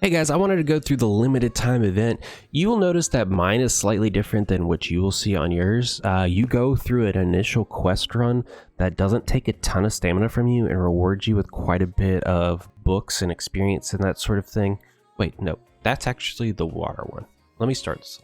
Hey guys, I wanted to go through the limited time event. You will notice that mine is slightly different than what you will see on yours. You go through an initial quest run that doesn't take a ton of stamina from you and rewards you with quite a bit of books and experience and that sort of thing. Wait, no, that's actually the water one. Let me start this.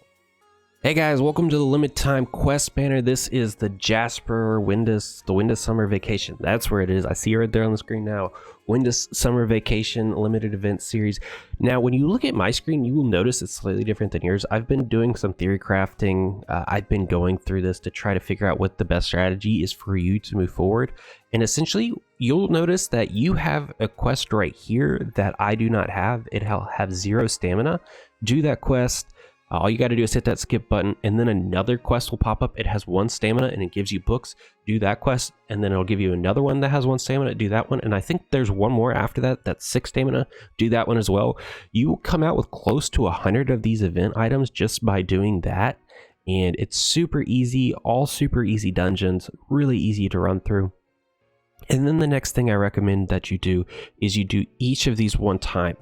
Hey guys, welcome to the limited time quest banner. This is the Jasper Windis, the Windis Summer Vacation. That's where it is. I see it right there on the screen now. Windis Summer Vacation limited event series. Now, when you look at my screen, you will notice it's slightly different than yours. I've been doing some theory crafting. I've been going through this to try to figure out what the best strategy is for you to move forward. And essentially, you'll notice that you have a quest right here that I do not have. It'll have 0 stamina. Do that quest. All you got to do is hit that skip button, and then another quest will pop up. It has 1 stamina, and it gives you books. Do that quest, and then it'll give you another one that has 1 stamina. Do that one, and I think there's one more after that. That's 6 stamina. Do that one as well. You will come out with close to 100 of these event items just by doing that, and it's super easy. All super easy dungeons, really easy to run through. And then the next thing I recommend that you do is you do each of these one time.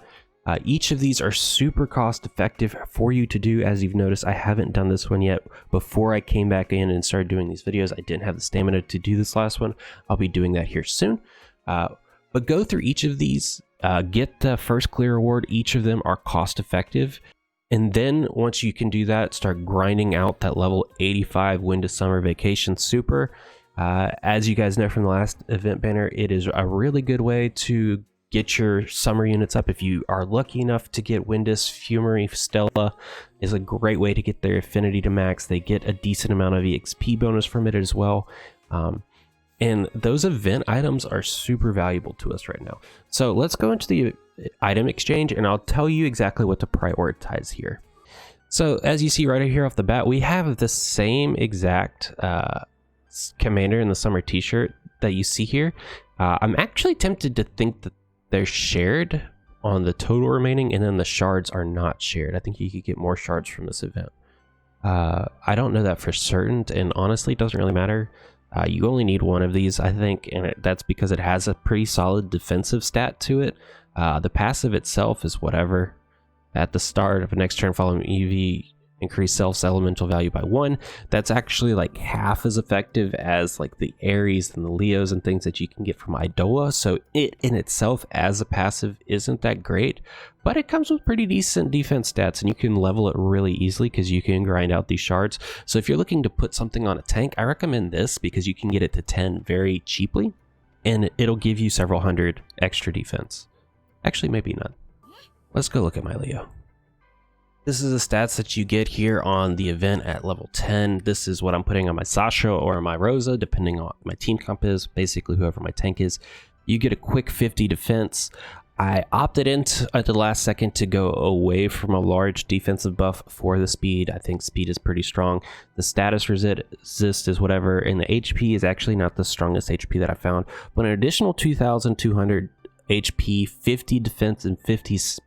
Each of these are super cost effective for you to do. As you've noticed, I haven't done this one yet. Before I came back in and started doing these videos, I didn't have the stamina to do this last one. I'll be doing that here soon. But go through each of these, get the first clear reward. Each of them are cost effective. And then once you can do that, start grinding out that level 85 Windis Summer Vacation Super. As you guys know from the last event banner, it is a really good way to get your summer units up. If you are lucky enough to get Windis, Fumery, Stella is a great way to get their affinity to max. They get a decent amount of EXP bonus from it as well. And those event items are super valuable to us right now. So let's go into the item exchange and I'll tell you exactly what to prioritize here. So as you see right here off the bat, we have the same exact commander in the summer t-shirt that you see here. I'm actually tempted to think that they're shared on the total remaining, and then the shards are not shared. I think you could get more shards from this event. I don't know that for certain, and honestly, it doesn't really matter. You only need 1 of these, I think, and that's because it has a pretty solid defensive stat to it. The passive itself is whatever. At the start of a next turn following EV, increase self's elemental value by 1. That's actually like half as effective as like the Aries and the Leos and things that you can get from Idola. So it in itself as a passive isn't that great, but it comes with pretty decent defense stats and you can level it really easily because you can grind out these shards. So if you're looking to put something on a tank, I recommend this because you can get it to 10 very cheaply and it'll give you several hundred extra defense. Actually, maybe none. Let's go look at my Leo. This is the stats that you get here on the event at level 10. This is what I'm putting on my Sasha or my Rosa, depending on my team comp is, basically whoever my tank is. You get a quick 50 defense. I opted in at the last second to go away from a large defensive buff for the speed. I think speed is pretty strong. The status resist is whatever, and the HP is actually not the strongest HP that I found, but an additional 2,200 HP, 50 defense, and 15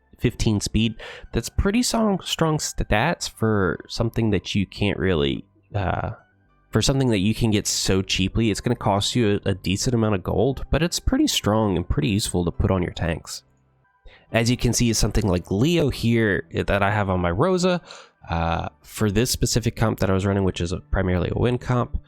speed. That's pretty strong stats for something that you can't really for something that you can get so cheaply. It's going to cost you a decent amount of gold, but it's pretty strong and pretty useful to put on your tanks. As you can see, is something like Leo here that I have on my Rosa for this specific comp that I was running, which is primarily a win comp.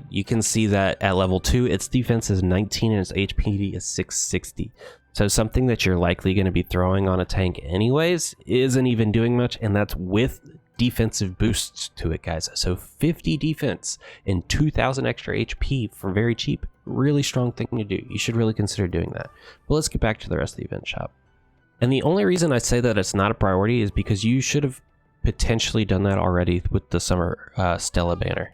You can see that at level 2 its defense is 19 and its HP is 660. So something that you're likely going to be throwing on a tank anyways isn't even doing much, and that's with defensive boosts to it, guys. So 50 defense and 2,000 extra HP for very cheap. Really strong thing to do. You should really consider doing that. But let's get back to the rest of the event shop. And the only reason I say that it's not a priority is because you should have potentially done that already with the Summer Stella banner.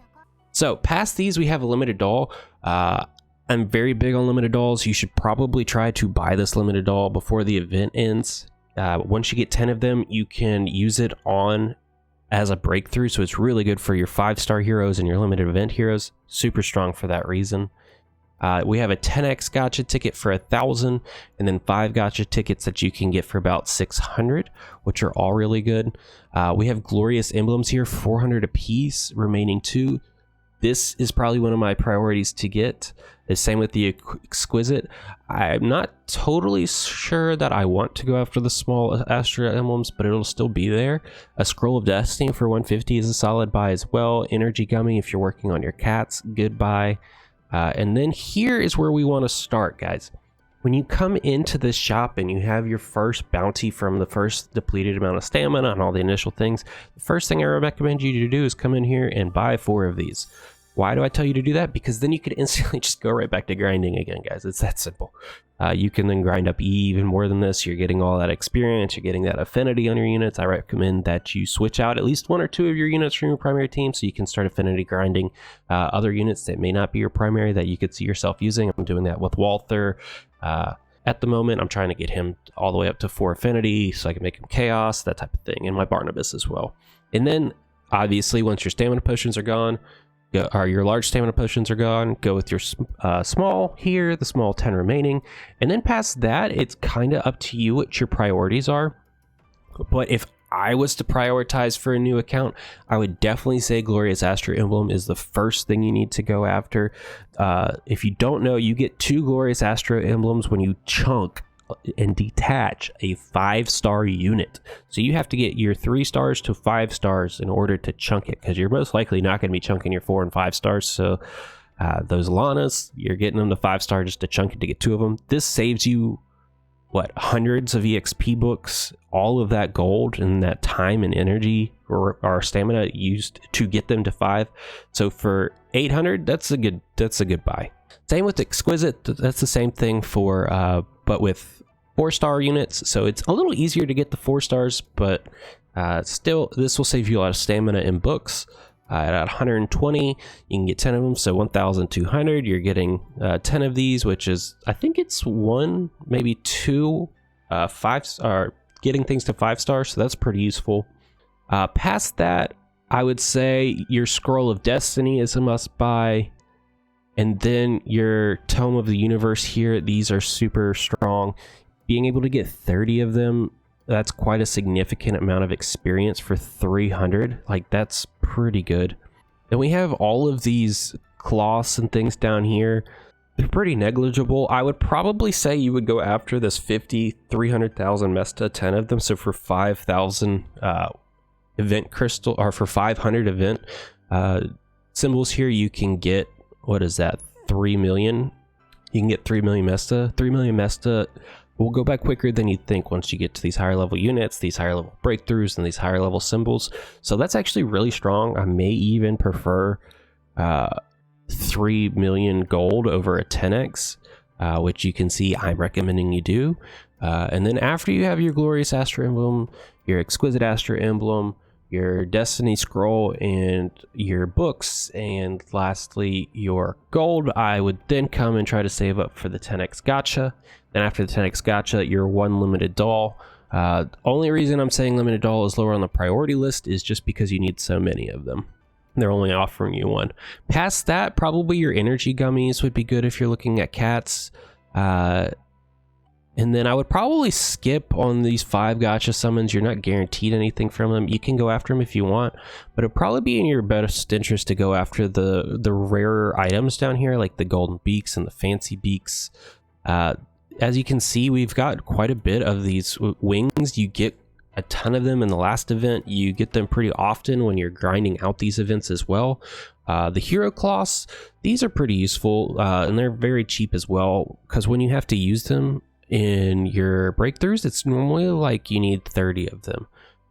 So past these, we have a limited doll. I'm very big on limited dolls. You should probably try to buy this limited doll before the event ends. Once you get 10 of them, you can use it on as a breakthrough. So it's really good for your 5-star heroes and your limited event heroes. Super strong for that reason. We have a 10x gacha ticket for 1,000, and then 5 gacha tickets that you can get for about 600, which are all really good. We have glorious emblems here, 400 apiece, remaining 2. this is probably one of my priorities to get. The same with the exquisite. I'm not totally sure that I want to go after the small Astra emblems, but it'll still be there. A scroll of destiny for 150 is a solid buy as well. Energy gummy if you're working on your cats, good buy. And then here is where we want to start, guys. When you come into this shop and you have your first bounty from the first depleted amount of stamina and all the initial things, the first thing I recommend you to do is come in here and buy 4 of these. Why do I tell you to do that? Because then you could instantly just go right back to grinding again, guys. It's that simple. You can then grind up even more than this. You're getting all that experience. You're getting that affinity on your units. I recommend that you switch out at least 1 or 2 of your units from your primary team so you can start affinity grinding other units that may not be your primary that you could see yourself using. I'm doing that with Walther. At the moment, I'm trying to get him all the way up to 4 affinity so I can make him chaos, that type of thing, and my Barnabas as well. And then, obviously, once your stamina potions are gone, or your large stamina potions are gone, go with your small here, the small 10 remaining. And then past that, it's kind of up to you what your priorities are. But if I was to prioritize for a new account, I would definitely say Glorious Astra Emblem is the first thing you need to go after. If you don't know, you get 2 Glorious Astra Emblems when you chunk and detach a 5-star unit. So you have to get your 3 stars to 5 stars in order to chunk it, because you're most likely not going to be chunking your 4 and 5 stars. So those Lanas, you're getting them to 5 star just to chunk it to get 2 of them. This saves you what, hundreds of EXP books, all of that gold and that time and energy or stamina used to get them to 5. So for 800, that's a good buy. Same with exquisite. That's the same thing for but with 4-star units. So it's a little easier to get the 4 stars, but still this will save you a lot of stamina in books. At 120, you can get 10 of them, so 1,200. You're getting 10 of these, which is, I think it's 1, maybe 2, 5 star, getting things to 5 stars, so that's pretty useful. Past that, I would say your Scroll of Destiny is a must buy, and then your Tome of the Universe here. These are super strong. Being able to get 30 of them, that's quite a significant amount of experience for 300. Like, that's pretty good. Then we have all of these cloths and things down here. They're pretty negligible. I would probably say you would go after this 300,000 Mesta, 10 of them. So for 5,000 event crystal, or for 500 event symbols here, you can get, what is that, 3 million? You can get 3 million Mesta. 3 million Mesta will go back quicker than you'd think once you get to these higher level units, these higher level breakthroughs, and these higher level symbols. So that's actually really strong. I may even prefer 3 million gold over a 10x, which you can see I'm recommending you do. And then after you have your Glorious Astra Emblem, your Exquisite Astra Emblem, your Destiny Scroll, and your books, and lastly your gold, I would then come and try to save up for the 10x gacha. Then after the 10x gacha, your 1 limited doll. Only reason I'm saying limited doll is lower on the priority list is just because you need so many of them. They're only offering you 1. Past that, probably your energy gummies would be good if you're looking at cats. And then I would probably skip on these 5 gacha summons. You're not guaranteed anything from them. You can go after them if you want, but it'd probably be in your best interest to go after the rarer items down here, like the golden beaks and the fancy beaks. As you can see, we've got quite a bit of these wings. You get a ton of them in the last event. You get them pretty often when you're grinding out these events as well. The hero cloths, these are pretty useful, and they're very cheap as well, because when you have to use them in your breakthroughs, it's normally like you need 30 of them.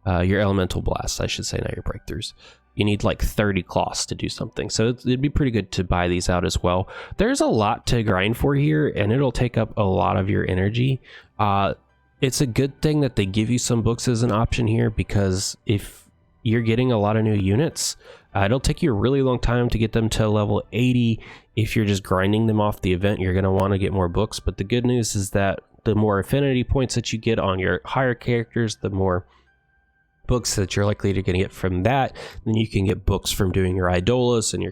Your elemental blasts, I should say, not your breakthroughs. You need like 30 cloths to do something, so it'd be pretty good to buy these out as well. There's a lot to grind for here, and it'll take up a lot of your energy. It's a good thing that they give you some books as an option here, because if you're getting a lot of new units, it'll take you a really long time to get them to level 80. If you're just grinding them off the event, you're going to want to get more books. But the good news is that the more affinity points that you get on your higher characters, the more books that you're likely to get from that. Then you can get books from doing your idolas and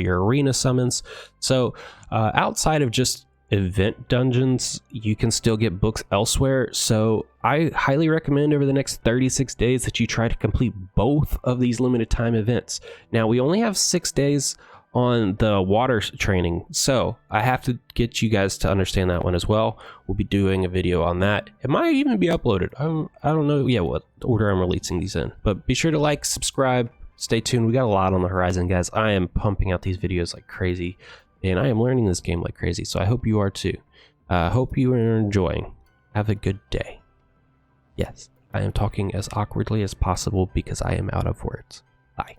your arena summons. So outside of just event dungeons, you can still get books elsewhere. So I highly recommend over the next 36 days that you try to complete both of these limited time events. Now, we only have 6 days on the water training. So I have to get you guys to understand that one as well. We'll be doing a video on that. It might even be uploaded. I don't know yet what order I'm releasing these in, but be sure to like, subscribe, stay tuned. We got a lot on the horizon, guys. I am pumping out these videos like crazy, and I am learning this game like crazy. So I hope you are too. Hope you are enjoying. Have a good day. Yes, I am talking as awkwardly as possible because I am out of words. Bye.